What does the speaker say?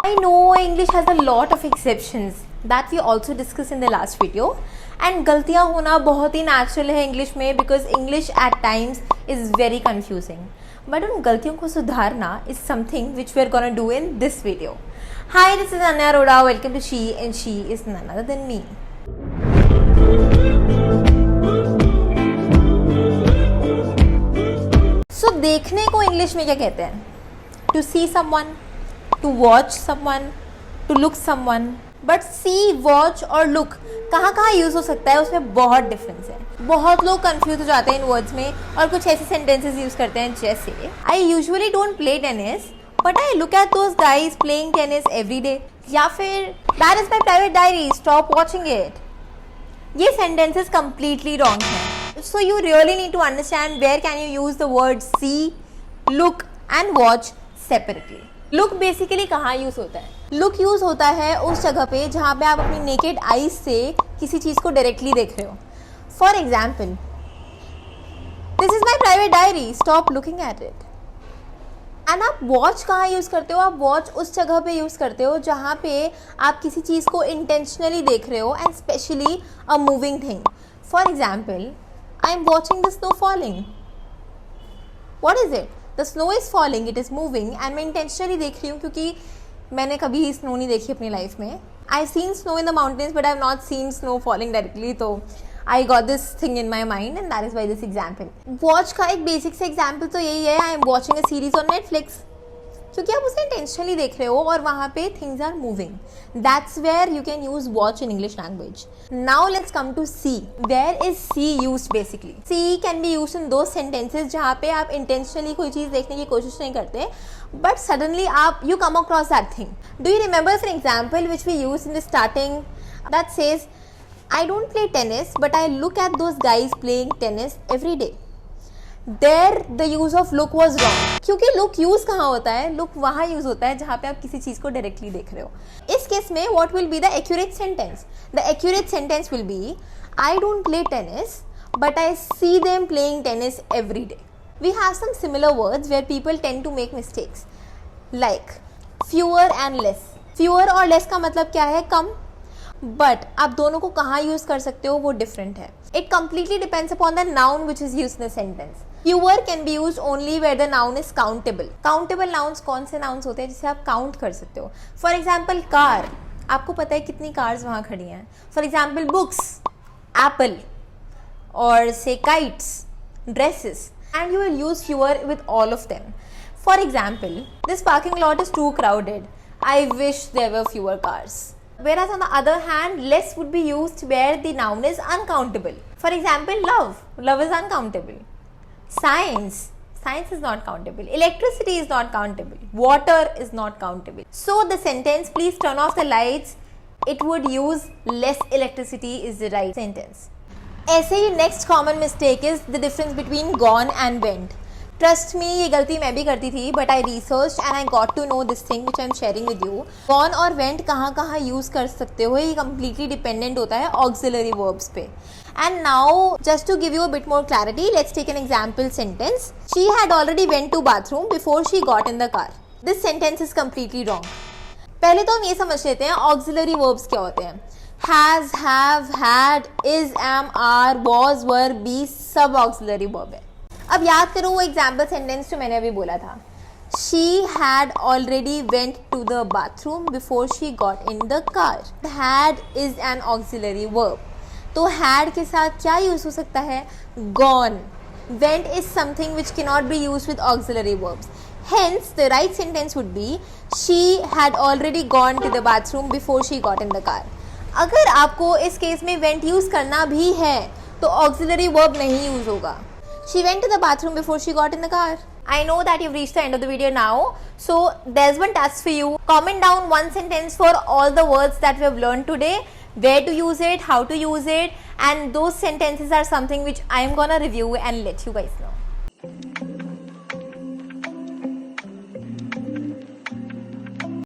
I know English has a lot of exceptions that we also discussed in the last video, and गलतियाँ होना बहुत ही natural है English में because English at times is very confusing. But उन गलतियों को सुधारना is something which we are gonna do in this video. Hi, this is Ananya Arora. Welcome to She, and she is none other than me. So देखने को English में क्या कहते हैं? To see someone, to watch someone, to look someone. But see, watch और look कहाँ कहाँ use हो सकता है, उसमें बहुत डिफरेंस है. बहुत लोग कंफ्यूज हो जाते हैं इन वर्ड्स में और कुछ ऐसे सेंटेंसेस यूज़ करते हैं जैसे I usually don't play tennis but I look at those guys playing tennis every day, या फिर that is my private diary, stop watching it. ये सेंटेंसेस कंप्लीटली रॉन्ग हैं. So you really need to understand where can you use the word see, look and watch separately. Look basically कहाँ use होता है? Look use होता है उस जगह पे जहाँ पे आप अपनी नेकेड आईज से किसी चीज को डायरेक्टली देख रहे हो. For example, this is my private diary, stop looking at it. And आप वॉच कहाँ यूज करते हो? आप वॉच उस जगह पे यूज करते हो जहाँ पे आप किसी चीज को इंटेंशनली देख रहे हो, and specially a moving thing. For example, I am watching the snow falling. What is it? The snow is falling, it is moving, and मैं इंटेंशनली देख रही हूँ क्योंकि मैंने कभी स्नो नहीं देखी अपनी लाइफ में. I seen snow in the mountains but I have not seen snow falling directly, तो I got this thing in my mind and that is why this example. Watch का एक बेसिक से example तो यही है, I am watching a series on Netflix, क्योंकि आप उसे इंटेंशनली देख रहे हो और वहाँ पे things are moving. That's where you can use watch in English language. Now let's come to see. Where is see used basically? See can be used in those sentences जहाँ पे आप इंटेंशनली कोई चीज़ देखने की कोशिश नहीं करते, but suddenly you come across that thing. Do you remember an example which we used in the starting that says, I don't play tennis but I look at those guys playing tennis every day. There the use of look was wrong. क्योंकि look use कहाँ होता है? look वहाँ use होता है जहाँ पे आप किसी चीज़ को directly देख रहे हो. इस केस में what will be the accurate sentence? The accurate sentence will be, I don't play tennis but I see them playing tennis every day. We have some similar words where people tend to make mistakes, like fewer and less. Fewer और less का मतलब क्या है? कम. But आप दोनों को कहाँ use कर सकते हो वो different है. It completely depends upon the noun which is used in the sentence. Fewer can be used only where the noun is countable. Countable nouns कौन से nouns होते हैं जिसे आप count कर सकते हो? For example, car. आपको पता है कितनी cars वहाँ खड़ी हैं. For example, books, apple, और say kites, dresses. And you will use fewer with all of them. For example, this parking lot is too crowded. I wish there were fewer cars. Whereas on the other hand, less would be used where the noun is uncountable. For example, love. Love is uncountable. Science. Science is not countable. Electricity is not countable. Water is not countable. So the sentence, please turn off the lights, it would use less electricity is the right sentence. ऐसे ही next common mistake is the difference between gone and went. Trust me, ये गलती मैं भी करती थी, but I research and I got to know this thing which I am sharing with you. Gone और went कहाँ कहाँ यूज कर सकते हो, ये कम्प्लीटली डिपेंडेंट होता है ऑक्सिलरी वर्ब्स पे. And now just to give you a bit more clarity, let's take an example sentence. She had already went to bathroom before she got in the car. This sentence is completely wrong. पहले तो हम ये समझ लेते हैं auxiliary verbs क्या होते हैं. has, have, had, is, am, are, was, were, be सब ऑक्सिलरी वर्ब है. अब याद करो वो एग्जाम्पल सेंटेंस जो मैंने अभी बोला था. She had already went to the bathroom before she got in the car. Had is an auxiliary verb. तो had के साथ क्या यूज हो सकता है? Gone. Went is something which cannot be used with auxiliary verbs. Hence, the right sentence would be, she had already gone to the bathroom before she got in the car. अगर आपको इस case में went use करना भी है तो auxiliary verb नहीं use होगा. She went to the bathroom before she got in the car. I know that you've reached the end of the video now, so there's one task for you. Comment down one sentence for all the words that we have learned today, where to use it, how to use it, and those sentences are something which I am gonna review and let you guys know.